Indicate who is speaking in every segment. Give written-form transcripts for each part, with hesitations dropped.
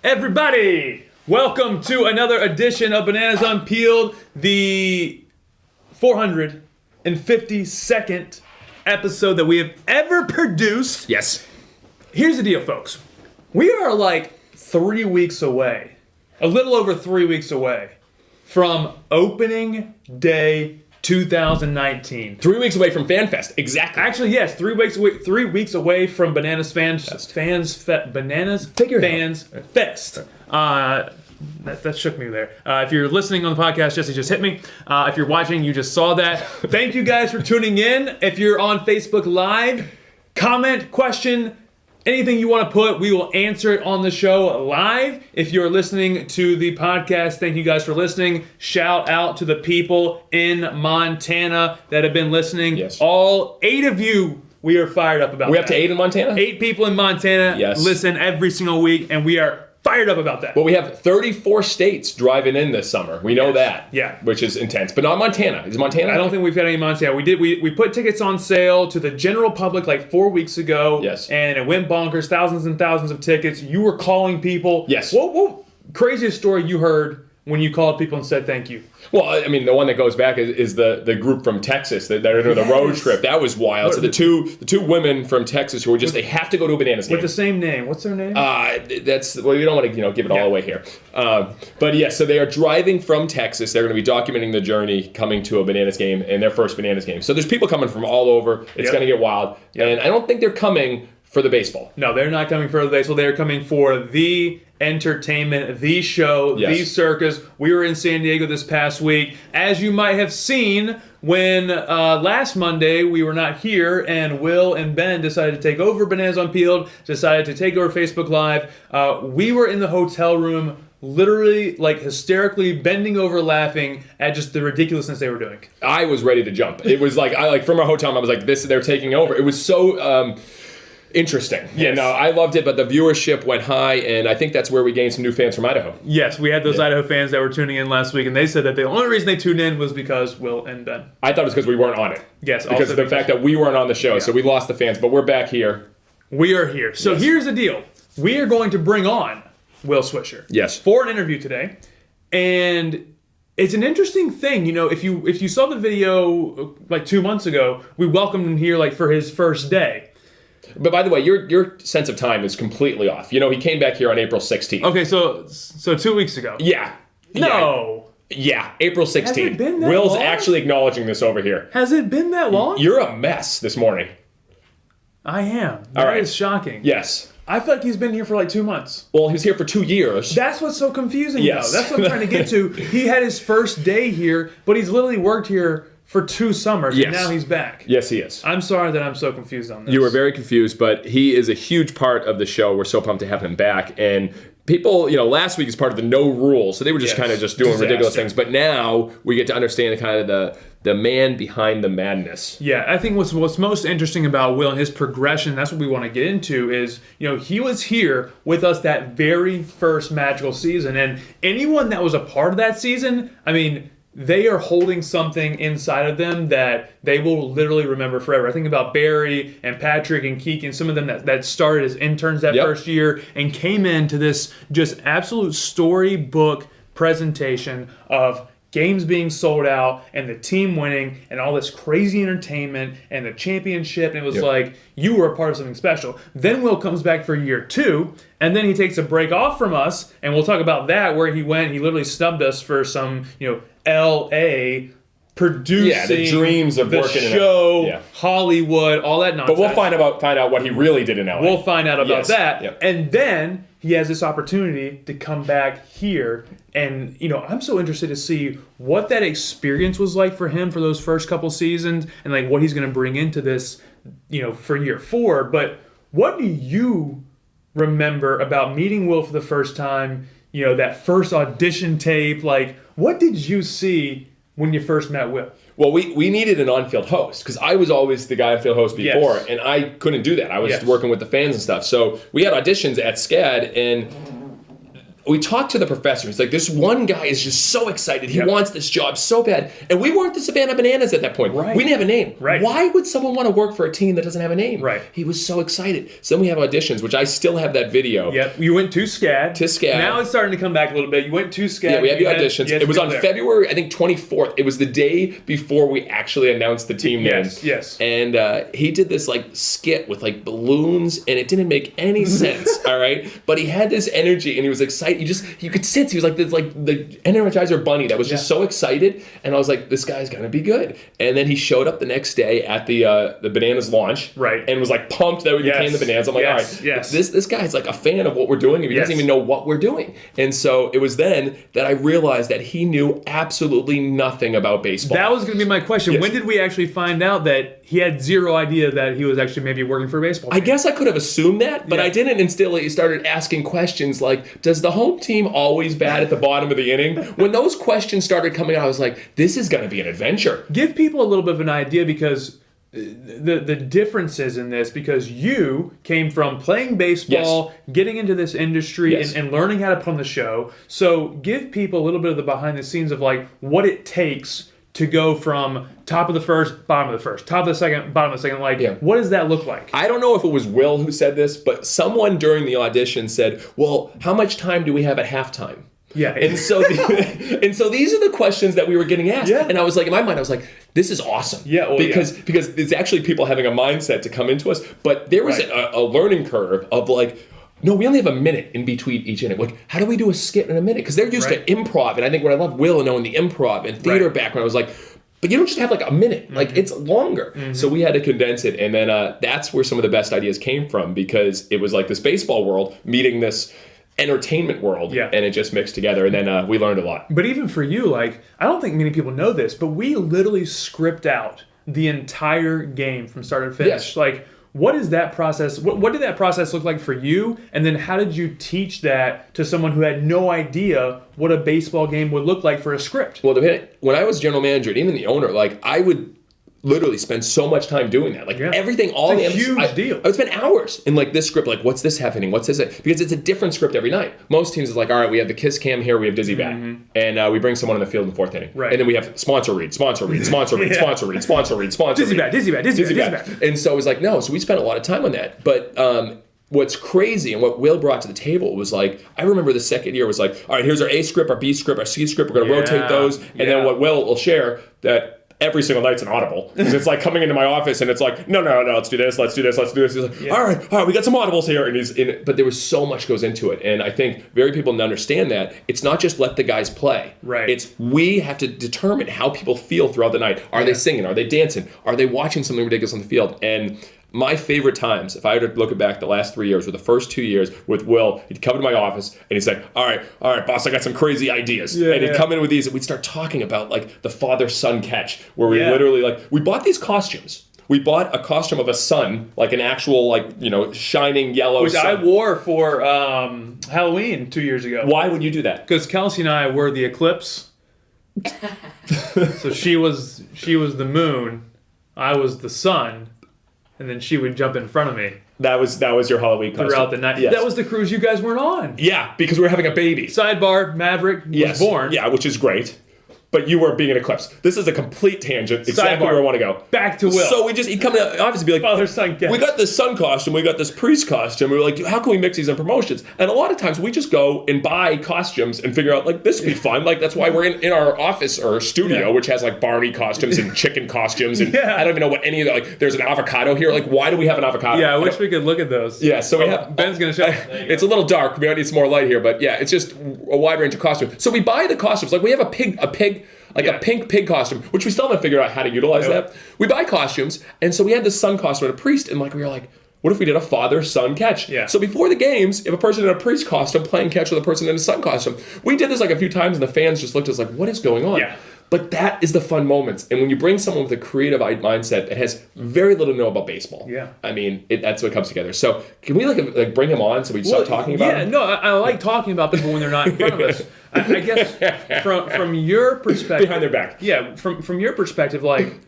Speaker 1: Everybody, welcome to another edition of Bananas Unpeeled, the 452nd episode that we have ever produced.
Speaker 2: Yes.
Speaker 1: Here's the deal, folks. We are like 3 weeks away, a little over 3 weeks away from opening day 2019.
Speaker 2: 3 weeks away from FanFest. Exactly.
Speaker 1: Actually, yes, 3 weeks away. 3 weeks away from Bananas Bananas
Speaker 2: Take your
Speaker 1: Fans Fest. That shook me there. If you're listening on the podcast, Jesse just hit me. If you're watching, you just saw that. Thank you guys for tuning in. If you're on Facebook Live, comment, question, anything you want to put, we will answer it on the show live. If you're listening to the podcast, thank you guys for listening. Shout out to the people in Montana that have been listening.
Speaker 2: Yes.
Speaker 1: All 8 of you, we are fired up about that.
Speaker 2: We up to 8 in Montana?
Speaker 1: 8 people in Montana listen every single week, and we are fired up about that.
Speaker 2: Well, we have 34 states driving in this summer. We know that.
Speaker 1: Yeah.
Speaker 2: Which is intense. But not Montana. Is Montana?
Speaker 1: I don't think we've got any in Montana. We put tickets on sale to the general public like 4 weeks ago.
Speaker 2: Yes.
Speaker 1: And it went bonkers. Thousands and thousands of tickets. You were calling people.
Speaker 2: Yes.
Speaker 1: What craziest story you heard when you called people and said thank you?
Speaker 2: Well, I mean, the one that goes back is the group from Texas that are doing the road trip. That was wild. So the two women from Texas who were just, they have to go to a Bananas game.
Speaker 1: With the same name. What's their name?
Speaker 2: We don't want to give it all away here. But yeah, so they are driving from Texas. They're going to be documenting the journey coming to a Bananas game and their first Bananas game. So there's people coming from all over. It's going to get wild. And I don't think they're coming for the baseball.
Speaker 1: No, they're not coming for the baseball. They're coming for the entertainment, the show, the circus. We were in San Diego this past week. As you might have seen when last Monday we were not here and Will and Ben decided to take over Bananas Unpeeled, decided to take over Facebook Live. We were in the hotel room literally like hysterically bending over laughing at just the ridiculousness they were doing.
Speaker 2: I was ready to jump. It was like from our hotel room, I was like, they're taking over. It was so interesting.
Speaker 1: Yes.
Speaker 2: Yeah, no, I loved it, but the viewership went high, and I think that's where we gained some new fans from Idaho.
Speaker 1: Yes, we had those Idaho fans that were tuning in last week, and they said that the only reason they tuned in was because Will and Ben.
Speaker 2: I thought it was because we weren't on it.
Speaker 1: Yes,
Speaker 2: because of the fact that we weren't on the show, so we lost the fans, but we're back here.
Speaker 1: We are here. So here's the deal. We are going to bring on Will Swisher.
Speaker 2: Yes.
Speaker 1: For an interview today, and it's an interesting thing. You know, if you saw the video like 2 months ago, we welcomed him here like for his first day.
Speaker 2: But by the way, your sense of time is completely off. You know, he came back here on April 16th.
Speaker 1: Okay, so 2 weeks ago.
Speaker 2: Yeah.
Speaker 1: No.
Speaker 2: Yeah, April 16th.
Speaker 1: Has it been that
Speaker 2: Will's
Speaker 1: long?
Speaker 2: actually acknowledging this over here.
Speaker 1: Has it been that long?
Speaker 2: You're a mess this morning.
Speaker 1: I am. That is shocking.
Speaker 2: Yes.
Speaker 1: I feel like he's been here for like 2 months.
Speaker 2: Well, he was here for 2 years.
Speaker 1: That's what's so confusing,
Speaker 2: Yes.
Speaker 1: though. That's what I'm trying to get to. He had his first day here, but he's literally worked here for 2 summers, and now he's back.
Speaker 2: Yes, he is.
Speaker 1: I'm sorry that I'm so confused on this.
Speaker 2: You were very confused, but he is a huge part of the show. We're so pumped to have him back. And people, last week is part of the no rules, so they were just kind of just doing ridiculous things. But now we get to understand kind of the man behind the madness.
Speaker 1: Yeah, I think what's most interesting about Will and his progression, that's what we want to get into, is, he was here with us that very first magical season. And anyone that was a part of that season, I mean, they are holding something inside of them that they will literally remember forever. I think about Barry and Patrick and Keegan, some of them that started as interns that first year and came into this just absolute storybook presentation of games being sold out and the team winning and all this crazy entertainment and the championship. And it was like, you were a part of something special. Then Will comes back for year 2, and then he takes a break off from us, and we'll talk about that, where he went. He literally snubbed us for some, L.A. producing
Speaker 2: the dreams of
Speaker 1: the
Speaker 2: working
Speaker 1: show,
Speaker 2: in
Speaker 1: Hollywood, all that nonsense.
Speaker 2: But we'll find out what he really did in L.A.
Speaker 1: We'll find out about that.
Speaker 2: Yep.
Speaker 1: And then he has this opportunity to come back here. And, I'm so interested to see what that experience was like for him for those first couple seasons and like what he's going to bring into this, for year 4. But what do you remember about meeting Will for the first time? That first audition tape, like, what did you see when you first met Will?
Speaker 2: Well, we needed an on-field host because I was always the guy on-field host before, and I couldn't do that. I was working with the fans and stuff. So we had auditions at SCAD, and we talked to the professor. He's like, this one guy is just so excited. He wants this job so bad. And we weren't the Savannah Bananas at that point.
Speaker 1: Right.
Speaker 2: We didn't have a name.
Speaker 1: Right.
Speaker 2: Why would someone want to work for a team that doesn't have a name?
Speaker 1: Right.
Speaker 2: He was so excited. So then we have auditions, which I still have that video.
Speaker 1: Yep. You went to SCAD.
Speaker 2: To SCAD.
Speaker 1: Now it's starting to come back a little bit. You went to SCAD.
Speaker 2: Yeah, we had the auditions. It was on February, I think, 24th. It was the day before we actually announced the team name.
Speaker 1: Yes.
Speaker 2: And he did this like skit with like balloons, and it didn't make any sense. All right, but he had this energy, and he was excited. You could sense he was like this, like the Energizer Bunny that was just so excited. And I was like, this guy's gonna be good. And then he showed up the next day at the Bananas launch,
Speaker 1: right,
Speaker 2: and was like pumped that we became the Bananas. I'm like, all right, this guy's like a fan of what we're doing, and he doesn't even know what we're doing. And so it was then that I realized that he knew absolutely nothing about baseball.
Speaker 1: That was gonna be my question. When did we actually find out that he had zero idea that he was actually maybe working for a baseball team?
Speaker 2: I guess I could have assumed that, but I didn't until he started asking questions like, does the home team always bat at the bottom of the inning? When those questions started coming out, I was like, this is going to be an adventure.
Speaker 1: Give people a little bit of an idea, because the differences in this, because you came from playing baseball, getting into this industry, and learning how to put on the show. So give people a little bit of the behind the scenes of like what it takes to go from top of the first, bottom of the first, top of the second, bottom of the second. Like, what does that look like?
Speaker 2: I don't know if it was Will who said this, but someone during the audition said, well, how much time do we have at halftime?
Speaker 1: Yeah.
Speaker 2: And so these are the questions that we were getting asked.
Speaker 1: Yeah.
Speaker 2: And I was like, in my mind, I was like, this is awesome.
Speaker 1: Yeah. Well,
Speaker 2: because it's actually people having a mindset to come into us. But there was a learning curve of like, no, we only have a minute in between each inning. Like, how do we do a skit in a minute? Because they're used to improv. And I think what I love Will and knowing the improv and theater background, I was like, but you don't just have like a minute. Like, it's longer. So we had to condense it. And then that's where some of the best ideas came from, because it was like this baseball world meeting this entertainment world, and it just mixed together, and then we learned a lot.
Speaker 1: But even for you, like, I don't think many people know this, but we literally script out the entire game from start to finish. Like, what is that process? What did that process look like for you? And then how did you teach that to someone who had no idea what a baseball game would look like for a script?
Speaker 2: Well, when I was general manager and even the owner, like, I would literally spend so much time doing that. Like everything, all
Speaker 1: it's
Speaker 2: the
Speaker 1: a huge deal.
Speaker 2: I would spend hours in like this script, like what's this happening? What's this? Because it's a different script every night. Most teams is like, all right, we have the kiss cam here, we have Dizzy Bat, and we bring someone in the field in the fourth inning. Right. And then we have sponsor read, sponsor read, sponsor read, sponsor read, sponsor read, sponsor read.
Speaker 1: Dizzy Bat, Dizzy Bat, Dizzy Bat.
Speaker 2: And so it was like, no, so we spent a lot of time on that. But what's crazy and what Will brought to the table was like, I remember the second year was like, all right, here's our A script, our B script, our C script, we're going to rotate those. And then what Will will share that every single night's an audible, because it's like coming into my office and it's like, no, let's do this. He's like, all right, we got some audibles here, and he's in it. But there was so much goes into it, and I think very people don't understand that it's not just let the guys play.
Speaker 1: Right.
Speaker 2: It's we have to determine how people feel throughout the night. Are they singing? Are they dancing? Are they watching something ridiculous on the field? And my favorite times, if I were to look back the last 3 years, were the first 2 years with Will. He'd come to my office and he'd say, all right, boss, I got some crazy ideas. And he'd come in with these, and we'd start talking about like the father-son catch, where we literally we bought these costumes. We bought a costume of a sun, like an actual shining yellow sun.
Speaker 1: I wore for Halloween 2 years ago.
Speaker 2: Why would you do that?
Speaker 1: Because Kelsey and I were the eclipse. So she was the moon, I was the sun. And then she would jump in front of me.
Speaker 2: That was your Halloween costume.
Speaker 1: Throughout the night.
Speaker 2: Yes.
Speaker 1: That was the cruise you guys weren't on.
Speaker 2: Yeah, because we were having a baby.
Speaker 1: Sidebar, Maverick was born.
Speaker 2: Yeah, which is great. But you were being an eclipse. This is a complete tangent. Exactly where I want to go.
Speaker 1: Back to Will.
Speaker 2: So he'd come to the office and be like,
Speaker 1: father, son, catch.
Speaker 2: We got this sun costume, we got this priest costume. We were like, how can we mix these in promotions? And a lot of times we just go and buy costumes and figure out, like, this would be fun. Like, that's why we're in our office or studio, which has, like, Barney costumes and chicken costumes. And I don't even know what any of that, like, there's an avocado here. Like, why do we have an avocado?
Speaker 1: Yeah, I wish we could look at those.
Speaker 2: Yeah, so we have...
Speaker 1: Ben's going to show
Speaker 2: It's a little dark. We might need some more light here. But, yeah, it's just a wide range of costumes. So we buy the costumes. Like, we have a pink... a pink pig costume, which we still haven't figured out how to utilize that. We buy costumes, and so we had this sun costume and a priest, and we were like, what if we did a father-son catch?
Speaker 1: Yeah.
Speaker 2: So before the games, if a person in a priest costume playing catch with a person in a sun costume, we did this like a few times, and the fans just looked at us like, what is going on?
Speaker 1: Yeah.
Speaker 2: But that is the fun moments. And when you bring someone with a creative mindset that has very little to know about baseball, I mean, that's what comes together. So can we like bring him on so we start talking about him?
Speaker 1: No, I like talking about people when they're not in front of us. I guess from your perspective...
Speaker 2: Behind their back.
Speaker 1: Yeah, from your perspective, like,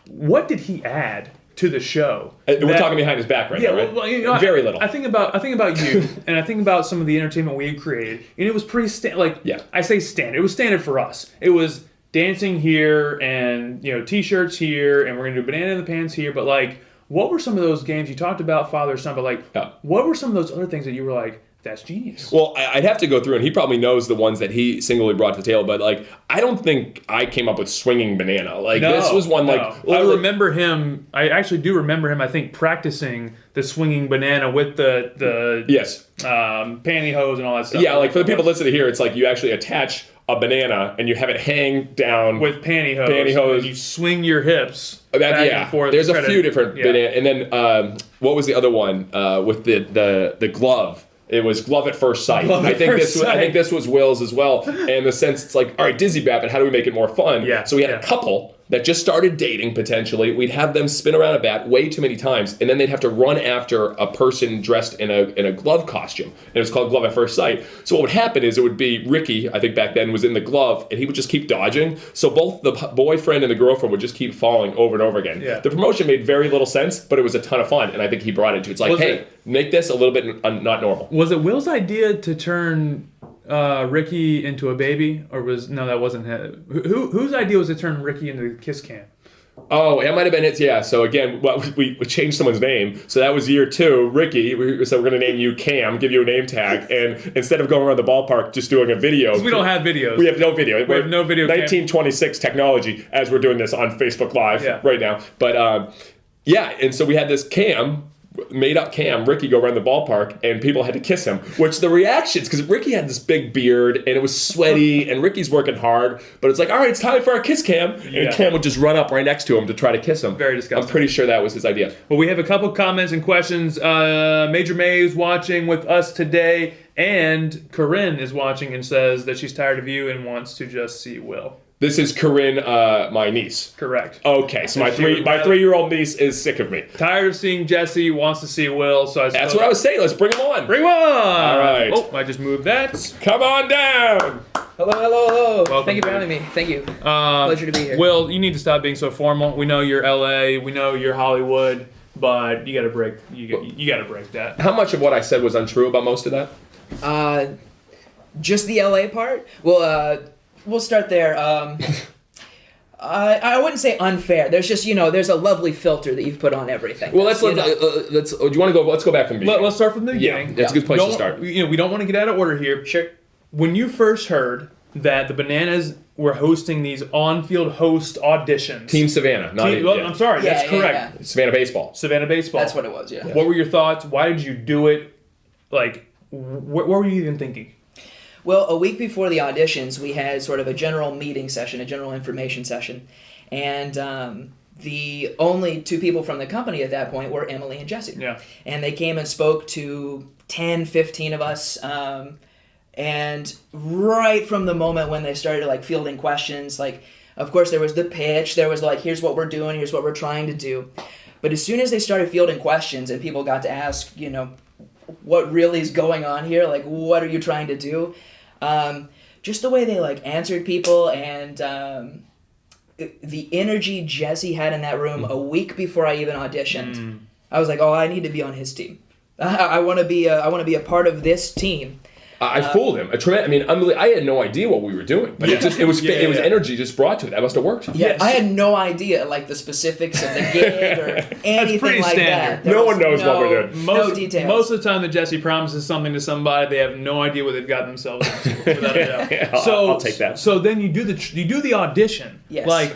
Speaker 1: what did he add to the show.
Speaker 2: We're talking behind his back right now, right?
Speaker 1: Well,
Speaker 2: very little.
Speaker 1: I think about you, and I think about some of the entertainment we had created, and it was pretty I say standard. It was standard for us. It was dancing here, and t-shirts here, and we're gonna do banana in the pants here. But like, what were some of those games you talked about, father son? But like, what were some of those other things that you were like, that's genius?
Speaker 2: Well, I'd have to go through, and he probably knows the ones that he singularly brought to the table. But like, I don't think I came up with swinging banana. Like this was one like.
Speaker 1: I remember him. I actually do remember him. I think practicing the swinging banana with the pantyhose and all that stuff.
Speaker 2: Yeah, like for the people listening here, it's like you actually attach a banana and you have it hang down
Speaker 1: with pantyhose. And you swing your hips. Back and forth.
Speaker 2: There's a few different banana, and then what was the other one with the glove? It was glove at first sight. I think this was Will's as well. And in the sense, it's like, all right, Dizzy Bap, but how do we make it more fun?
Speaker 1: Yeah.
Speaker 2: So we had a couple that just started dating potentially. We'd have them spin around a bat way too many times, and then they'd have to run after a person dressed in a glove costume. And it was called Glove at First Sight. So what would happen is it would be Ricky, I think back then, was in the glove, and he would just keep dodging. So both the boyfriend and the girlfriend would just keep falling over and over again.
Speaker 1: Yeah.
Speaker 2: The promotion made very little sense, but it was a ton of fun, and I think he brought it to. It's like, make this a little bit not normal.
Speaker 1: Was it Will's idea to turn Ricky into a baby, or that wasn't him? Whose idea was to turn Ricky into the kiss cam?
Speaker 2: Oh, it might have been it. Yeah. So again, we changed someone's name. So that was year 2. Ricky. So we're going to name you Cam, give you a name tag, and instead of going around the ballpark just doing a video,
Speaker 1: we don't have videos.
Speaker 2: We have no video.
Speaker 1: We have no video.
Speaker 2: 1926 technology as we're doing this on Facebook Live right now. But and so we had this Cam. Made up Cam, Ricky, go around the ballpark, and people had to kiss him. Which the reactions, because Ricky had this big beard, and it was sweaty, and Ricky's working hard, but it's like, all right, it's time for our kiss Cam. And Cam would just run up right next to him to try to kiss him.
Speaker 1: Very disgusting.
Speaker 2: I'm pretty sure that was his idea.
Speaker 1: Well, we have a couple comments and questions. Major May is watching with us today, and Corinne is watching and says that she's tired of you and wants to just see Will.
Speaker 2: This is Corinne, my niece.
Speaker 1: Correct.
Speaker 2: Okay, so my 3-year-old niece is sick of me.
Speaker 1: Tired of seeing Jesse, wants to see Will. So
Speaker 2: that's what I was saying. Let's bring him on.
Speaker 1: Bring him on.
Speaker 2: All right.
Speaker 1: Oh, I just moved that.
Speaker 2: Come on down.
Speaker 3: Hello.
Speaker 1: Welcome,
Speaker 3: Thank you for having me. Thank you. Pleasure to be here.
Speaker 1: Will, you need to stop being so formal. We know you're LA. We know you're Hollywood, but you got to break. You got to break that.
Speaker 2: How much of what I said was untrue about most of that?
Speaker 3: Just the LA part. Well, we'll start there. I wouldn't say unfair. There's just there's a lovely filter that you've put on everything.
Speaker 2: Well, let's. Do you want to go? Let's go back from the beginning.
Speaker 1: Let's start from the beginning.
Speaker 2: Yeah, that's a good place to start.
Speaker 1: We don't want to get out of order here.
Speaker 3: Sure.
Speaker 1: When you first heard that the Bananas were hosting these on-field host auditions,
Speaker 2: Team Savannah.
Speaker 1: I'm sorry, that's correct.
Speaker 3: Yeah.
Speaker 2: Savannah Baseball.
Speaker 1: Savannah Baseball.
Speaker 3: That's what it was. Yeah.
Speaker 1: What were your thoughts? Why did you do it? Like, what were you even thinking?
Speaker 3: Well, a week before the auditions, we had sort of a general meeting session, a general information session. And the only 2 people from the company at that point were Emily and Jesse.
Speaker 1: Yeah.
Speaker 3: And they came and spoke to 10, 15 of us. And right from the moment when they started fielding questions, of course there was the pitch, there was here's what we're doing, here's what we're trying to do. But as soon as they started fielding questions and people got to ask, what really is going on here? What are you trying to do? Just the way they answered people and the energy Jesse had in that room a week before I even auditioned. I was like, oh, I need to be on his team. I want to be a part of this team.
Speaker 2: I fooled him. I had no idea what we were doing, but it was energy just brought to it. That must have worked.
Speaker 3: Yeah, I had no idea the specifics of the gig or anything like that.
Speaker 2: No one knows what we're doing.
Speaker 3: No details.
Speaker 1: Most of the time that Jesse promises something to somebody, they have no idea what they've gotten themselves into. Without a doubt.
Speaker 2: I'll take that.
Speaker 1: So then you do the audition.
Speaker 3: Yes.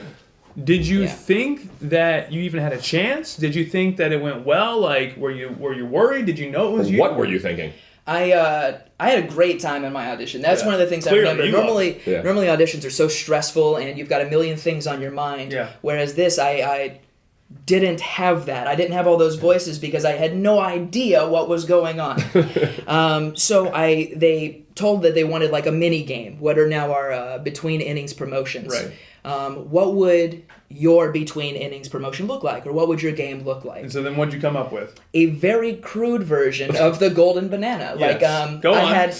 Speaker 1: Did you think that you even had a chance? Did you think that it went well? Were you worried? Did you know it was you?
Speaker 2: What were you thinking?
Speaker 3: I had a great time in my audition. That's one of the things I remember. Normally auditions are so stressful and you've got a million things on your mind.
Speaker 1: Yeah.
Speaker 3: Whereas this, I didn't have that. I didn't have all those voices because I had no idea what was going on. So they told that they wanted a mini game, what are now our between innings promotions.
Speaker 1: Right.
Speaker 3: What would your between innings promotion look like, or what would your game look like?
Speaker 1: And so then what'd you come up with?
Speaker 3: A very crude version of the golden banana.
Speaker 1: Yes. Go on.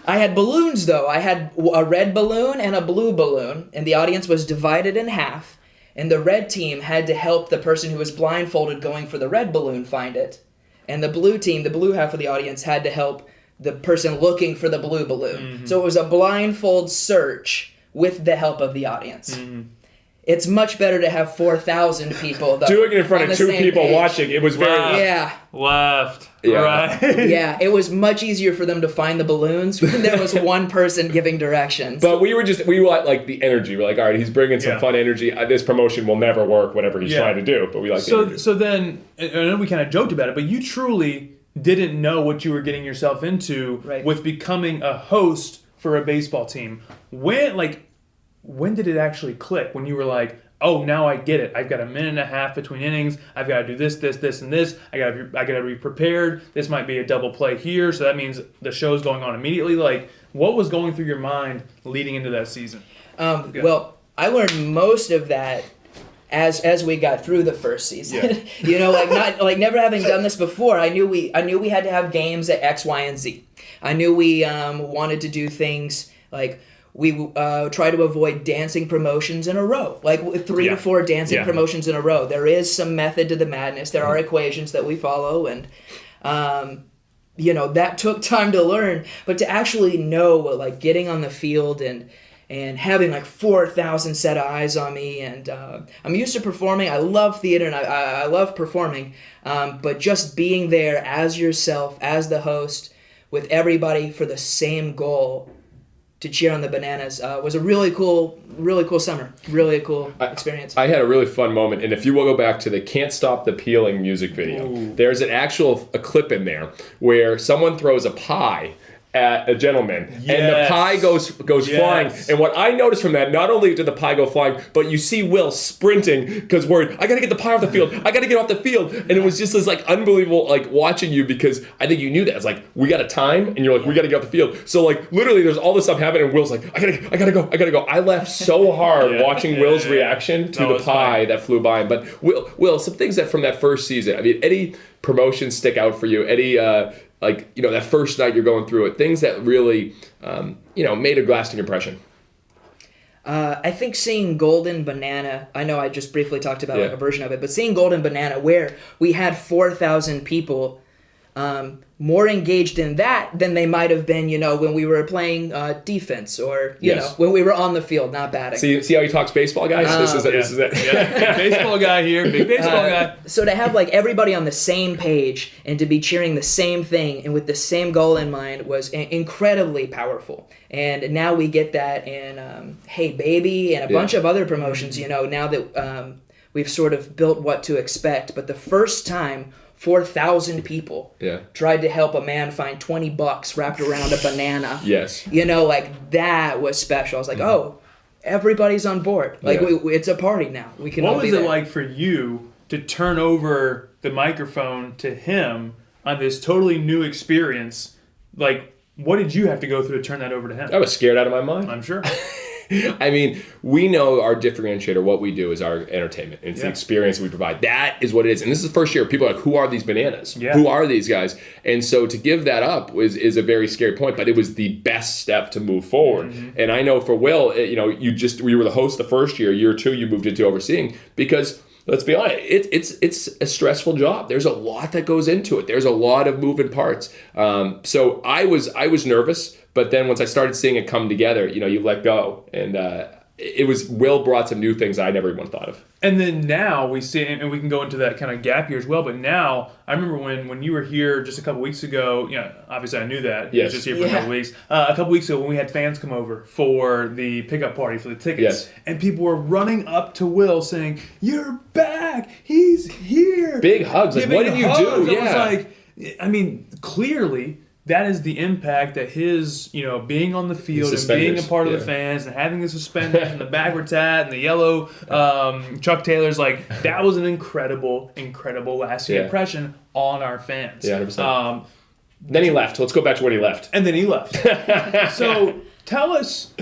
Speaker 3: I had balloons though. I had a red balloon and a blue balloon, and the audience was divided in half. And the red team had to help the person who was blindfolded going for the red balloon find it. And the blue team, the blue half of the audience, had to help the person looking for the blue balloon. Mm-hmm. So it was a blindfold search with the help of the audience. Mm-hmm. It's much better to have 4,000 people, though.
Speaker 2: Doing it in front of 2 people watching, it was very...
Speaker 1: Left.
Speaker 2: Yeah.
Speaker 1: Right.
Speaker 3: Yeah, it was much easier for them to find the balloons when there was one person giving directions.
Speaker 2: But we like the energy. We're like, all right, he's bringing some fun energy. This promotion will never work, whatever he's trying to do. But we like the energy.
Speaker 1: So then, I know we kind of joked about it, but you truly didn't know what you were getting yourself into with becoming a host for a baseball team. When did it actually click? When you were like, oh, now I get it. I've got a minute and a half between innings. I've got to do this, and this. I got to be prepared. This might be a double play here, so that means the show's going on immediately. Like, what was going through your mind leading into that season?
Speaker 3: Well, I learned most of that as we got through the first season. Yeah. Never having done this before, I knew we had to have games at X, Y, and Z. I knew we wanted to do things like. We try to avoid dancing promotions in a row, like 3 to 4 dancing promotions in a row. There is some method to the madness. There are equations that we follow, and that took time to learn. But to actually know, like getting on the field and having like 4,000 set of eyes on me, and I'm used to performing. I love theater and I love performing, but just being there as yourself, as the host, with everybody for the same goal. To cheer on the Bananas was a really cool summer, really a cool experience.
Speaker 2: I had a really fun moment, and if you will go back to the "Can't Stop the Peeling" music video, there's a clip in there where someone throws a pie at a gentleman, and the pie goes flying. And what I noticed from that, not only did the pie go flying, but you see Will sprinting because worried, I gotta get the pie off the field. I gotta get off the field. And it was just this like unbelievable like watching you because I think you knew that. It's like we got a time, and you're like we gotta get off the field. So like literally, there's all this stuff happening, and Will's like I gotta go. I laughed so hard watching Will's reaction to the pie that flew by him. But Will, some things that from that first season. I mean, any promotions stick out for you? Any that first night you're going through it, things that really, made a lasting impression.
Speaker 3: I think seeing Golden Banana, I know I just briefly talked about a version of it, but seeing Golden Banana where we had 4,000 people more engaged in that than they might have been, when we were playing defense or, when we were on the field, not batting.
Speaker 2: See how he talks baseball, guys? This is it.
Speaker 1: Yeah. Baseball guy here, big baseball guy.
Speaker 3: So to have like everybody on the same page and to be cheering the same thing and with the same goal in mind was incredibly powerful. And now we get that in Hey Baby and a bunch of other promotions, now that we've sort of built what to expect. But the first time 4,000 people tried to help a man find $20 wrapped around a banana.
Speaker 2: Yes.
Speaker 3: That was special. I was like, oh, everybody's on board. It's a party now. We can all be there.
Speaker 1: What was it like for you to turn over the microphone to him on this totally new experience? Like, what did you have to go through to turn that over to him?
Speaker 2: I was scared out of my mind.
Speaker 1: I'm sure.
Speaker 2: I mean, we know our differentiator, what we do is our entertainment. It's the experience we provide. That is what it is. And this is the first year. People are like, who are these bananas? Yeah. Who are these guys? And so to give that up is a very scary point, but it was the best step to move forward. Mm-hmm. And I know for Will, you were the host the first year. Year 2, you moved into overseeing because let's be honest, it's a stressful job. There's a lot that goes into it. There's a lot of moving parts. So I was nervous. But then once I started seeing it come together, you let go. And Will brought some new things I never even thought of.
Speaker 1: And then now we see, and we can go into that kind of gap year as well, but now, I remember when you were here just a couple weeks ago, obviously I knew that. He was just here for a couple weeks. A couple weeks ago when we had fans come over for the pickup party for the tickets, and people were running up to Will saying, "You're back! He's here!"
Speaker 2: Big hugs. Like, what did you do?
Speaker 1: Yeah. I mean, clearly, that is the impact that his, being on the field and being a part of the fans and having the suspenders and the backwards hat and the yellow Chuck Taylors, that was an incredible, incredible lasting impression on our fans.
Speaker 2: Yeah, 100%. Then he left. Let's go back to when he left.
Speaker 1: And then he left. So tell us,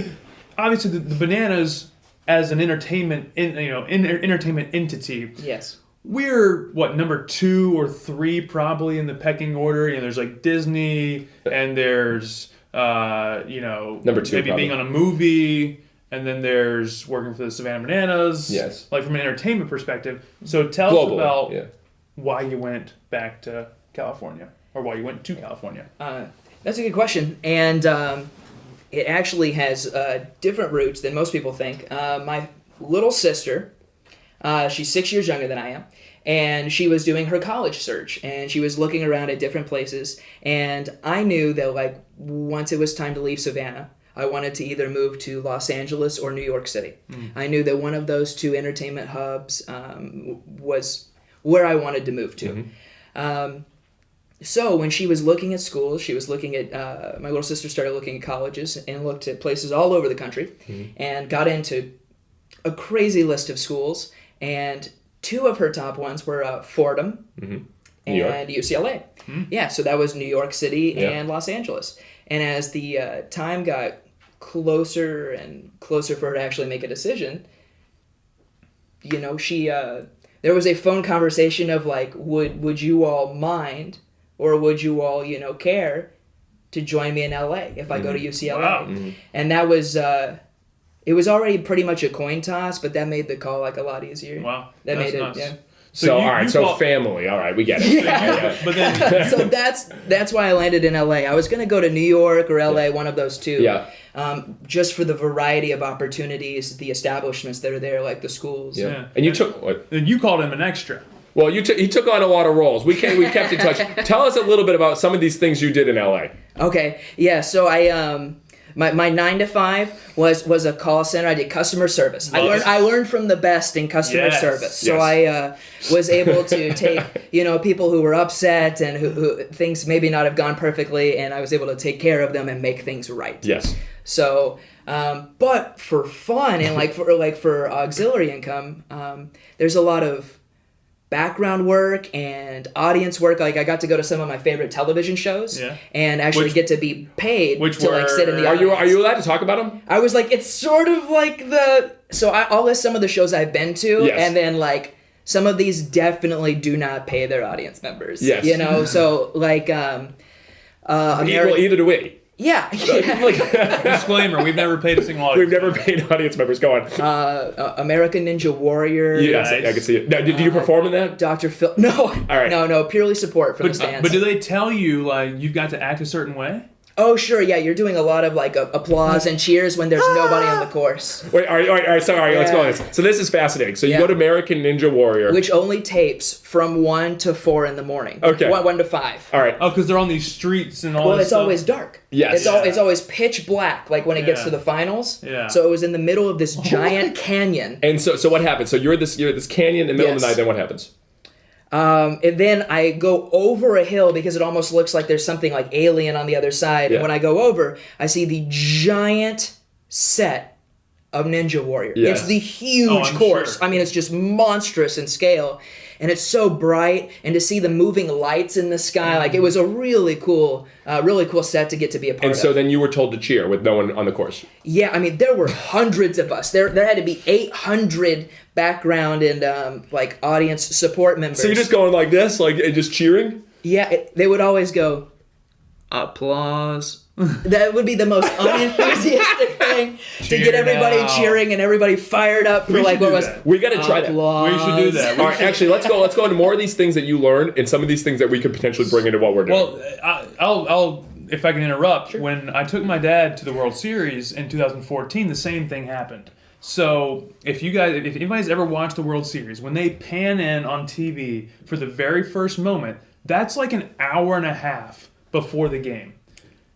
Speaker 1: obviously, the Bananas as an entertainment entity.
Speaker 3: Yes.
Speaker 1: We're, number 2 or 3 probably in the pecking order. There's Disney, and there's,
Speaker 2: number 2
Speaker 1: maybe
Speaker 2: probably.
Speaker 1: being on a movie, and then there's working for the Savannah Bananas.
Speaker 2: Yes.
Speaker 1: Like from an entertainment perspective. So tell
Speaker 2: Globally,
Speaker 1: us about
Speaker 2: yeah.
Speaker 1: why you went back to California, or why you went to California.
Speaker 3: That's a good question, and it actually has different roots than most people think. My little sister, she's 6 years younger than I am, and she was doing her college search, and she was looking around at different places, and I knew that like once it was time to leave Savannah, I wanted to either move to Los Angeles or New York City. I knew that one of those two entertainment hubs was where I wanted to move to. So when she was looking at schools, she was looking at, my little sister started looking at colleges and looked at places all over the country and got into a crazy list of schools. And two of her top ones were Fordham and UCLA. Yeah, so that was New York City and Los Angeles. And as the time got closer and closer for her to actually make a decision, you know, she there was a phone conversation of like, would you all mind, or would you all, you know, care to join me in LA if I go to UCLA?
Speaker 1: Wow.
Speaker 3: And that was it was already pretty much a coin toss, but that made the call like a lot easier.
Speaker 1: Wow.
Speaker 3: That
Speaker 1: That's
Speaker 3: made
Speaker 1: nuts.
Speaker 3: it, yeah.
Speaker 2: So,
Speaker 1: you-
Speaker 2: all right,
Speaker 1: you
Speaker 2: so
Speaker 1: call-
Speaker 2: family. All right, we get it.
Speaker 3: Yeah.
Speaker 1: But then
Speaker 3: So that's why I landed in LA. I was gonna go to New York or LA, one of those two.
Speaker 2: Yeah.
Speaker 3: Just for the variety of opportunities, the establishments that are there, like the schools.
Speaker 2: Yeah.
Speaker 1: Yeah.
Speaker 2: And you took what?
Speaker 1: then you called him an extra.
Speaker 2: Well, he took on a lot of roles. We kept in touch. Tell us a little bit about some of these things you did in LA.
Speaker 3: Okay. Yeah. So I my 9 to 5 was a call center. I did customer service.
Speaker 1: Nice.
Speaker 3: I learned from the best in customer
Speaker 1: Yes.
Speaker 3: service. So
Speaker 2: Yes.
Speaker 3: I was able to take, you know, people who were upset and who things maybe not have gone perfectly, and I was able to take care of them and make things right.
Speaker 2: Yes.
Speaker 3: So, but for fun and for auxiliary income, there's a lot of background work and audience work. Like I got to go to some of my favorite television shows and actually get to be paid to like sit in the
Speaker 2: Are
Speaker 3: audience.
Speaker 2: you allowed to talk about them?
Speaker 3: I was like, it's sort of like I'll list some of the shows I've been to,
Speaker 2: Yes.
Speaker 3: and then like some of these definitely do not pay their audience members.
Speaker 2: Yes.
Speaker 3: You know, so like
Speaker 2: Either do we.
Speaker 3: yeah.
Speaker 1: Disclaimer: we've never paid a single audience.
Speaker 2: We've never paid audience members. Go on.
Speaker 3: American Ninja Warrior.
Speaker 2: Yes, I can see it. Now, did you perform in that?
Speaker 3: Dr. Phil. No.
Speaker 2: right.
Speaker 3: No. Purely support from the stands.
Speaker 1: But do they tell you like you've got to act a certain way?
Speaker 3: Oh, sure. Yeah, you're doing a lot of like applause and cheers when there's nobody on the course,
Speaker 2: Wait, all right, sorry, let's go on this. So this is fascinating. So you go to American Ninja Warrior.
Speaker 3: which only tapes from 1 to 4 in the morning.
Speaker 2: Okay.
Speaker 3: 1 to 5.
Speaker 2: All right.
Speaker 1: Oh, because they're on these streets and all.
Speaker 3: Well,
Speaker 1: this
Speaker 3: it's
Speaker 1: stuff.
Speaker 3: always dark.
Speaker 2: Yes.
Speaker 3: It's always pitch black, like when it gets
Speaker 1: Yeah.
Speaker 3: to the finals.
Speaker 1: Yeah.
Speaker 3: So it was in the middle of this giant canyon.
Speaker 2: And so what happens? So you're at this canyon in the middle of the
Speaker 3: Yes.
Speaker 2: night. Then what happens?
Speaker 3: And then I go over a hill because it almost looks like there's something like alien on the other side.
Speaker 2: Yeah.
Speaker 3: And when I go over, I see the giant set of Ninja Warrior.
Speaker 2: Yes.
Speaker 3: It's the huge
Speaker 1: Oh, I'm
Speaker 3: course.
Speaker 1: sure.
Speaker 3: I mean, it's just monstrous in scale. And it's so bright, and to see the moving lights in the sky, like it was a really cool set to get to be a part
Speaker 2: And
Speaker 3: of.
Speaker 2: so then you were told to cheer with no one on the course.
Speaker 3: Yeah, I mean, there were hundreds of us. There had to be 800 background and like audience support members.
Speaker 2: So you're just going like this, like and just cheering?
Speaker 3: Yeah, they would always go, applause. That would be the most unenthusiastic thing to
Speaker 1: Cheer
Speaker 3: get everybody
Speaker 1: now.
Speaker 3: cheering and everybody fired up for
Speaker 1: We
Speaker 3: like
Speaker 1: should
Speaker 3: what
Speaker 1: do
Speaker 3: was
Speaker 1: that.
Speaker 2: We got to try that.
Speaker 3: applause.
Speaker 1: We should do that.
Speaker 2: All right, actually, let's go into more of these things that you learned and some of these things that we could potentially bring into what we're doing.
Speaker 1: Well, I'll if I can interrupt. When I took my dad to the World Series in 2014, the same thing happened. So if anybody's ever watched the World Series, when they pan in on TV for the very first moment, that's like an hour and a half before the game.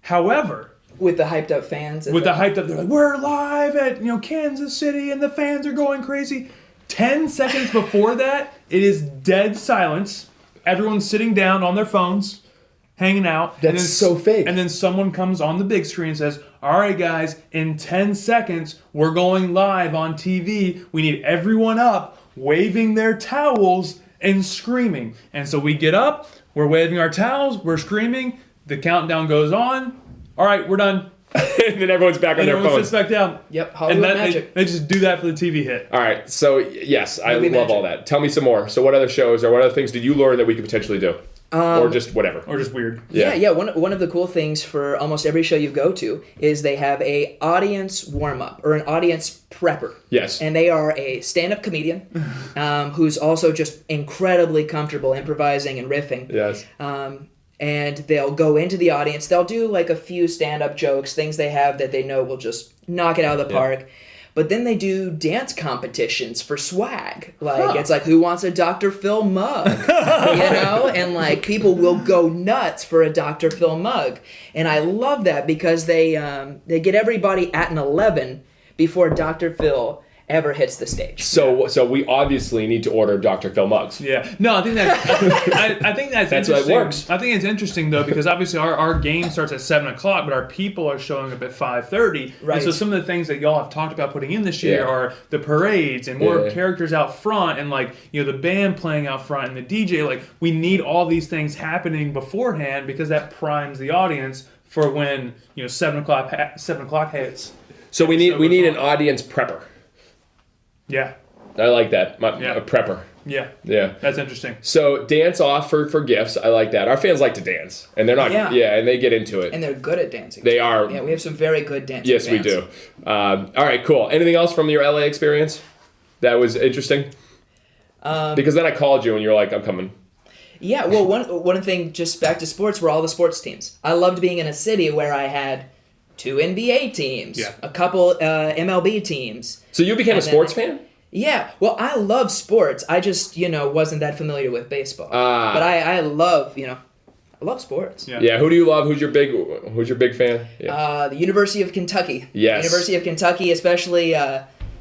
Speaker 1: However,
Speaker 3: With the hyped up fans.
Speaker 1: with the hyped up, they're like, we're live at Kansas City and the fans are going crazy. 10 seconds before that, it is dead silence. Everyone's sitting down on their phones, hanging out.
Speaker 2: That's so fake.
Speaker 1: And then someone comes on the big screen and says, all right, guys, in 10 seconds, we're going live on TV. We need everyone up, waving their towels and screaming. And so we get up, we're waving our towels, we're screaming. The countdown goes on. All right, we're done.
Speaker 2: And then everyone's back on
Speaker 1: And
Speaker 2: their
Speaker 1: everyone
Speaker 2: phones.
Speaker 1: sits back down.
Speaker 3: Yep, Hollywood
Speaker 1: and
Speaker 3: magic.
Speaker 1: They just do that for the TV hit.
Speaker 2: All right, so yes, I
Speaker 3: Movie
Speaker 2: love
Speaker 3: magic.
Speaker 2: all that. Tell me some more. So what other shows or what other things did you learn that we could potentially do? or just whatever?
Speaker 1: Or just weird.
Speaker 3: Yeah. One of the cool things for almost every show you go to is they have a audience warm-up or an audience prepper.
Speaker 2: Yes.
Speaker 3: And they are a stand-up comedian who's also just incredibly comfortable improvising and riffing.
Speaker 2: Yes.
Speaker 3: And they'll go into the audience. They'll do like a few stand-up jokes, things they have that they know will just knock it out of the park. But then they do dance competitions for swag. Like, it's like, who wants a Dr. Phil mug? And, like, people will go nuts for a Dr. Phil mug. And I love that because they get everybody at an 11 before Dr. Phil ever hits the stage.
Speaker 2: So we obviously need to order Dr. Phil mugs.
Speaker 1: Yeah. No, I think that's
Speaker 2: what works.
Speaker 1: I think it's interesting though because obviously our game starts at 7:00, but our people are showing up at 5:30.
Speaker 3: Right.
Speaker 1: And so some of the things that y'all have talked about putting in this year are the parades and more characters out front and like the band playing out front and the DJ. Like we need all these things happening beforehand because that primes the audience for when 7:00 hits.
Speaker 2: So we need an audience prepper.
Speaker 1: Yeah.
Speaker 2: I like that. A prepper.
Speaker 1: Yeah.
Speaker 2: Yeah.
Speaker 1: That's interesting.
Speaker 2: So dance off for gifts. I like that. Our fans like to dance. And they're not and they get into it.
Speaker 3: And they're good at dancing.
Speaker 2: They are.
Speaker 3: Yeah, we have some very good dancing
Speaker 2: Yes,
Speaker 3: fans.
Speaker 2: we do. All right, cool. Anything else from your LA experience that was interesting? Because then I called you and you're like, I'm coming.
Speaker 3: Yeah, well, one thing, just back to sports, were all the sports teams. I loved being in a city where I had 2 NBA teams, a couple MLB teams.
Speaker 2: So you became a sports fan?
Speaker 3: Yeah, well, I love sports. I just, wasn't that familiar with baseball. But I love, I love sports.
Speaker 2: Yeah. Who do you love? Who's your big fan? Yeah.
Speaker 3: The University of Kentucky.
Speaker 2: Yes.
Speaker 3: University of Kentucky, especially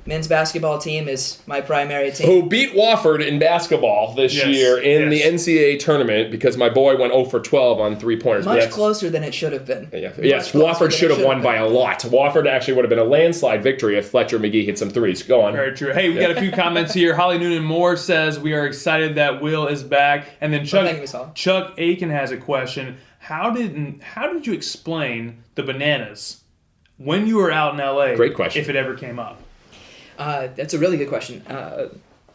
Speaker 3: men's basketball team is my primary team.
Speaker 2: Who beat Wofford in basketball this year in the NCAA tournament because my boy went 0 for 12 on 3-pointers.
Speaker 3: Much closer than it should have been.
Speaker 2: Yeah. Yes, Wofford should have won by a lot. Wofford actually would have been a landslide victory if Fletcher McGee hit some threes. Go on.
Speaker 1: Very true. Hey, we got a few comments here. Holly Noonan Moore says, we are excited that Will is back. And then Chuck Aiken has a question. How did you explain the bananas when you were out in LA?
Speaker 2: Great question.
Speaker 1: If it ever came up.
Speaker 3: That's a really good question.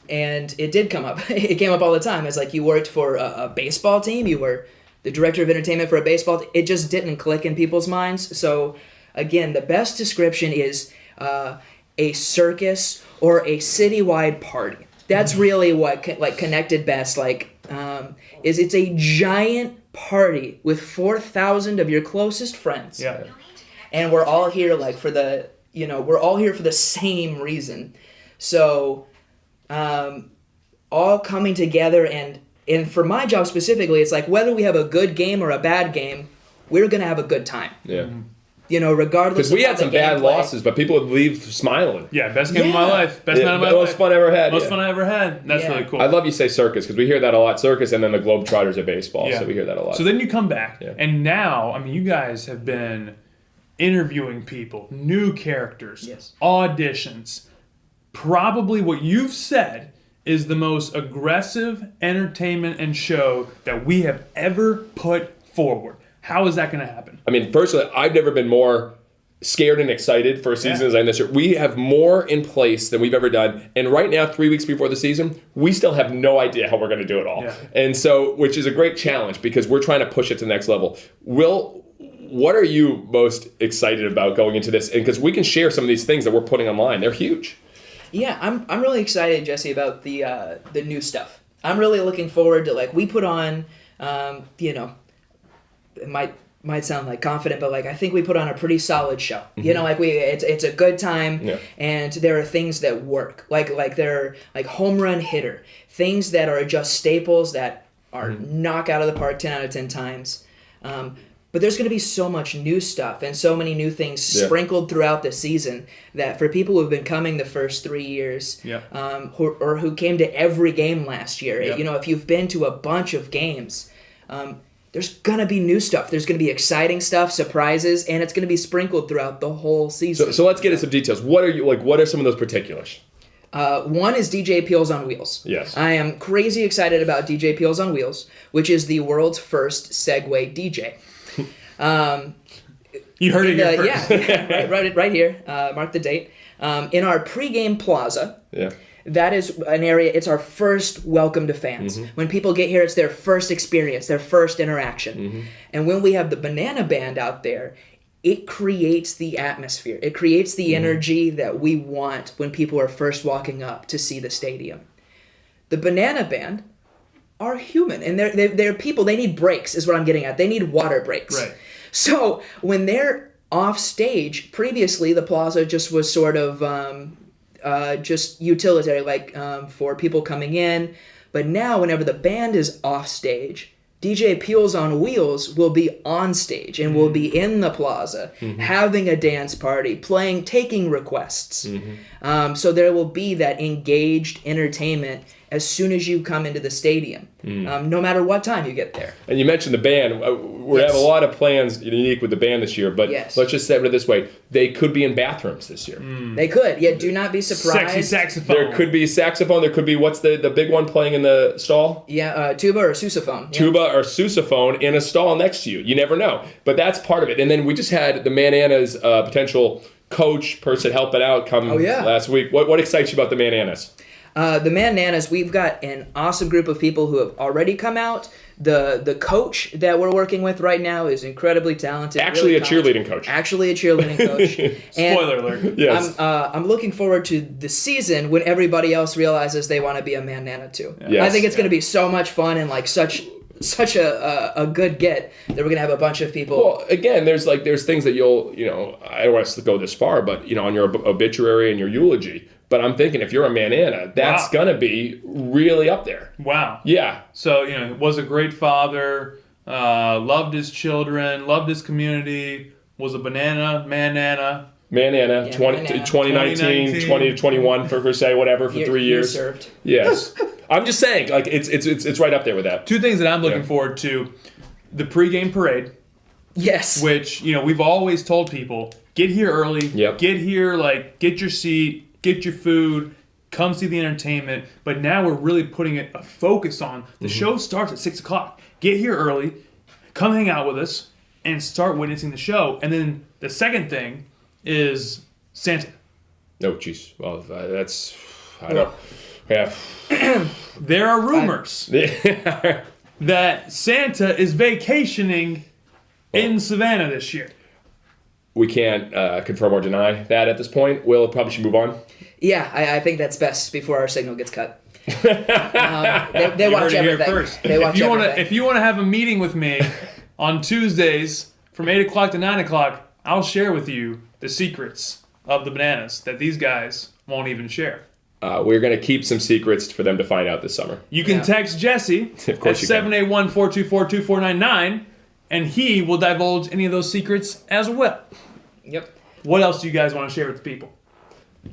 Speaker 3: And it did come up. It came up all the time. It's like you worked for a baseball team. You were the director of entertainment for a baseball team. It just didn't click in people's minds. So, again, the best description is a circus or a citywide party. That's really what connected best. Is it's a giant party with 4,000 of your closest friends.
Speaker 1: Yeah.
Speaker 3: And we're all here for the... we're all here for the same reason. So, all coming together and for my job specifically, it's like whether we have a good game or a bad game, we're going to have a good time.
Speaker 2: Yeah.
Speaker 3: Regardless
Speaker 2: because we had some bad losses, but people would leave smiling.
Speaker 1: Yeah, best game of my life. Best night of my life.
Speaker 2: Most fun I ever had.
Speaker 1: Most fun I ever had. That's really cool.
Speaker 2: I love you say circus because we hear that a lot. Circus and then the Globetrotters of baseball. So we hear that a lot.
Speaker 1: So then you come back, and now, you guys have been interviewing people, new characters, auditions. Probably what you've said is the most aggressive entertainment and show that we have ever put forward. How is that going to happen?
Speaker 2: Personally, I've never been more scared and excited for a season as I am this year. We have more in place than we've ever done. And right now, 3 weeks before the season, we still have no idea how we're going to do it all. Yeah. And so, which is a great challenge because we're trying to push it to the next level. Will, what are you most excited about going into this? And because we can share some of these things that we're putting online. They're huge. Yeah,
Speaker 3: I'm really excited, Jesse, about the new stuff. I'm really looking forward to, we put on, it might sound confident, but I think we put on a pretty solid show. Mm-hmm. It's a good time, and there are things that work. They're home run hitter, things that are just staples that are knock out of the park 10 out of 10 times. But there's going to be so much new stuff and so many new things sprinkled throughout the season that for people who have been coming the first 3 years, or who came to every game last year, if you've been to a bunch of games, there's going to be new stuff. There's going to be exciting stuff, surprises, and it's going to be sprinkled throughout the whole season.
Speaker 2: So let's get into some details. What are some of those particulars?
Speaker 3: One is DJ Peels on Wheels.
Speaker 2: Yes.
Speaker 3: I am crazy excited about DJ Peels on Wheels, which is the world's first Segway DJ.
Speaker 1: You heard it here first.
Speaker 3: Yeah, right here. Mark the date. In our pregame plaza.
Speaker 2: Yeah.
Speaker 3: that is an area, it's our first welcome to fans. When people get here, it's their first experience, their first interaction. And when we have the Banana Band out there, it creates the atmosphere. It creates the energy that we want when people are first walking up to see the stadium. The Banana Band are human, and they're people. They need breaks, is what I'm getting at. They need water breaks.
Speaker 1: Right.
Speaker 3: So when they're off stage, previously the plaza just was sort of just utilitarian, like for people coming in. But now, whenever the band is off stage, DJ Peels on Wheels will be on stage and will be in the plaza, having a dance party, playing, taking requests. So there will be that engaged entertainment as soon as you come into the stadium, no matter what time you get there.
Speaker 2: And you mentioned the band. We have a lot of plans unique with the band this year, but let's just say it this way. They could be in bathrooms this year.
Speaker 3: They could. Yeah, do not be surprised.
Speaker 1: Sexy saxophone.
Speaker 2: There could be saxophone. There could be, what's the big one playing in the stall?
Speaker 3: Yeah, tuba or sousaphone. Yeah.
Speaker 2: Tuba or sousaphone in a stall next to you. You never know. But that's part of it. And then we just had the Bananas potential coach person helping out come last week. What excites you about the Bananas?
Speaker 3: The Bananas, we've got an awesome group of people who have already come out. The coach that we're working with right now is incredibly talented.
Speaker 2: Actually,
Speaker 3: really
Speaker 2: cheerleading coach.
Speaker 3: Actually, a cheerleading coach.
Speaker 1: Spoiler alert.
Speaker 2: Yes.
Speaker 3: I'm looking forward to the season when everybody else realizes they want to be a Banana too.
Speaker 2: Yes.
Speaker 3: I think it's going to be so much fun and like such a good get that we're going to have a bunch of people.
Speaker 2: Well, again, there's things that you'll, I don't want us to go this far, but, on your obituary and your eulogy. But I'm thinking if you're a Banana, that's going to be really up there.
Speaker 1: Wow.
Speaker 2: Yeah.
Speaker 1: So, was a great father, loved his children, loved his community, was a Banana,
Speaker 2: 2019, 20 to 21 per se, whatever, for 3 years.
Speaker 3: Served.
Speaker 2: Yes. I'm just saying, like, it's right up there with that.
Speaker 1: Two things that I'm looking forward to. The pregame parade.
Speaker 3: Yes.
Speaker 1: Which, we've always told people, get here early.
Speaker 2: Yep.
Speaker 1: Get here, get your seat. Get your food, come see the entertainment. But now we're really putting a focus on the show starts at 6 o'clock. Get here early, come hang out with us, and start witnessing the show. And then the second thing is Santa.
Speaker 2: Oh, jeez. Well, I don't. Yeah.
Speaker 1: There are rumors that Santa is vacationing in Savannah this year.
Speaker 2: We can't confirm or deny that at this point. Will, probably should move on.
Speaker 3: Yeah, I think that's best before our signal gets cut. They watch everything.
Speaker 1: First.
Speaker 3: They watch everything.
Speaker 1: If you want to have a meeting with me on Tuesdays from 8 o'clock to 9 o'clock, I'll share with you the secrets of the Bananas that these guys won't even share.
Speaker 2: We're going to keep some secrets for them to find out this summer.
Speaker 1: You can text Jesse at 781-424-2499, and he will divulge any of those secrets as well.
Speaker 3: Yep.
Speaker 1: What else do you guys want to share with the people?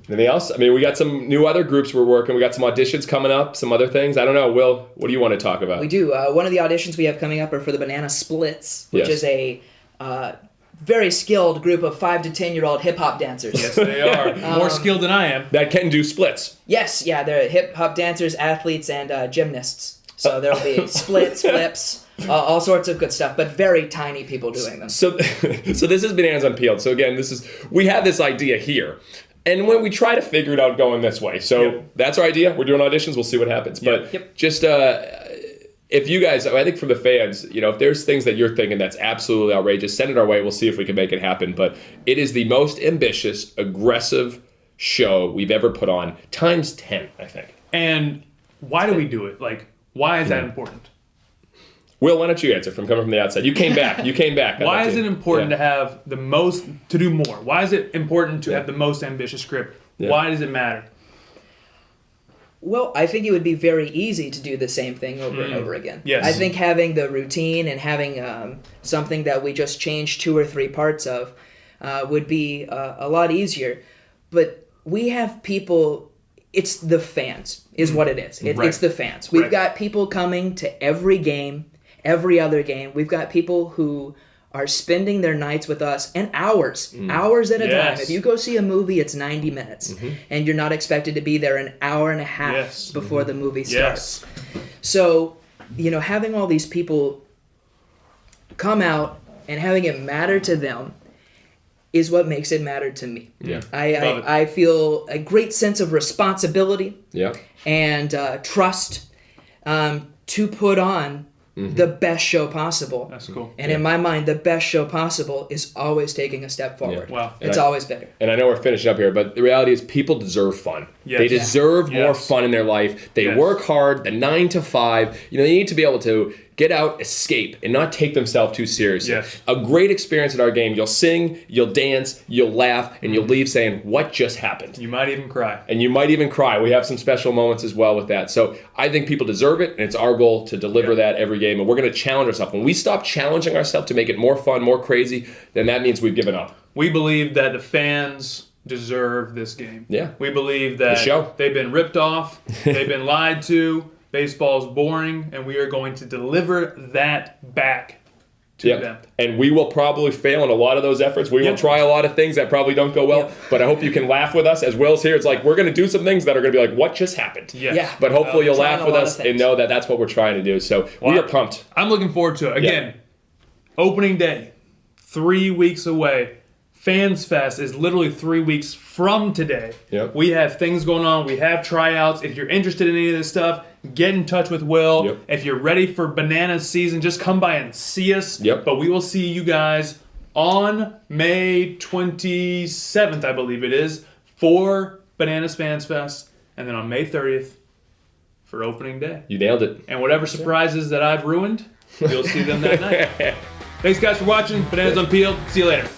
Speaker 2: Anything else? I mean, we got some new other groups we're working. We got some auditions coming up, some other things. I don't know. Will, what do you want to talk about?
Speaker 3: We do. One of the auditions we have coming up are for the Banana Splits, which is a very skilled group of 5 to 10-year-old hip-hop dancers.
Speaker 1: Yes, they are. More skilled than I am.
Speaker 2: That can do splits.
Speaker 3: Yes, yeah. They're hip-hop dancers, athletes, and gymnasts. So there'll be splits, flips, all sorts of good stuff, but very tiny people doing them.
Speaker 2: So this is Bananas Unpeeled. So again, we have this idea here. And when we try to figure it out going this way. So that's our idea. We're doing auditions. We'll see what happens. But just if you guys, I think for the fans, if there's things that you're thinking that's absolutely outrageous, send it our way. We'll see if we can make it happen. But it is the most ambitious, aggressive show we've ever put on, times 10, I think.
Speaker 1: And why do we do it? Why is that important?
Speaker 2: Will, why don't you answer from coming from the outside? You came back.
Speaker 1: Why is it important to have to do more? Why is it important to have the most ambitious script? Yeah. Why does it matter?
Speaker 3: Well, I think it would be very easy to do the same thing over and over again.
Speaker 1: Yes.
Speaker 3: I think having the routine and having something that we just change 2 or 3 parts of would be a lot easier. But we have people... It's the fans, is what it is. It's the fans. We've got people coming to every game, every other game. We've got people who are spending their nights with us and hours at a time. If you go see a movie, it's 90 minutes, and you're not expected to be there an hour and a half before the movie starts. So, having all these people come out and having it matter to them, is what makes it matter to me.
Speaker 2: Yeah.
Speaker 3: I feel a great sense of responsibility
Speaker 2: Yeah.
Speaker 3: and trust to put on the best show possible.
Speaker 1: That's cool.
Speaker 3: And in my mind, the best show possible is always taking a step forward.
Speaker 1: Yeah. Wow.
Speaker 3: It's always better.
Speaker 2: And I know we're finishing up here, but the reality is people deserve fun.
Speaker 1: Yes.
Speaker 2: They deserve more
Speaker 1: Yes.
Speaker 2: fun in their life. They work hard, the 9 to 5. You know, they need to be able to get out, escape, and not take themselves too seriously.
Speaker 1: Yes.
Speaker 2: A great experience at our game. You'll sing, you'll dance, you'll laugh, and you'll leave saying, what just happened?
Speaker 1: You might even cry.
Speaker 2: And you might even cry. We have some special moments as well with that. So I think people deserve it, and it's our goal to deliver that every game. And we're going to challenge ourselves. When we stop challenging ourselves to make it more fun, more crazy, then that means we've given up.
Speaker 1: We believe that the fans deserve this game.
Speaker 2: Yeah.
Speaker 1: We believe that
Speaker 2: show.
Speaker 1: they've been ripped off, they've been lied to, baseball's boring, and we are going to deliver that back to them.
Speaker 2: And we will probably fail in a lot of those efforts. We will try a lot of things that probably don't go well, but I hope you can laugh with us. As Will's here, it's like we're going to do some things that are going to be like, what just happened?
Speaker 1: Yes.
Speaker 3: Yeah.
Speaker 2: But hopefully you'll
Speaker 3: trying
Speaker 2: laugh
Speaker 3: a
Speaker 2: with
Speaker 3: lot of
Speaker 2: us and
Speaker 3: things.
Speaker 2: know that that's what we're trying to do. So we are pumped.
Speaker 1: I'm looking forward to it. Again, opening day, 3 weeks away. Fans Fest is literally 3 weeks from today.
Speaker 2: Yep.
Speaker 1: We have things going on. We have tryouts. If you're interested in any of this stuff, get in touch with Will.
Speaker 2: Yep.
Speaker 1: If you're ready for Bananas season, just come by and see us.
Speaker 2: Yep.
Speaker 1: But we will see you guys on May 27th, I believe it is, for Bananas Fans Fest. And then on May 30th for opening day.
Speaker 2: You nailed it.
Speaker 1: And whatever surprises that I've ruined, you'll see them that night. Thanks, guys, for watching. Bananas Unpeeled. See you later.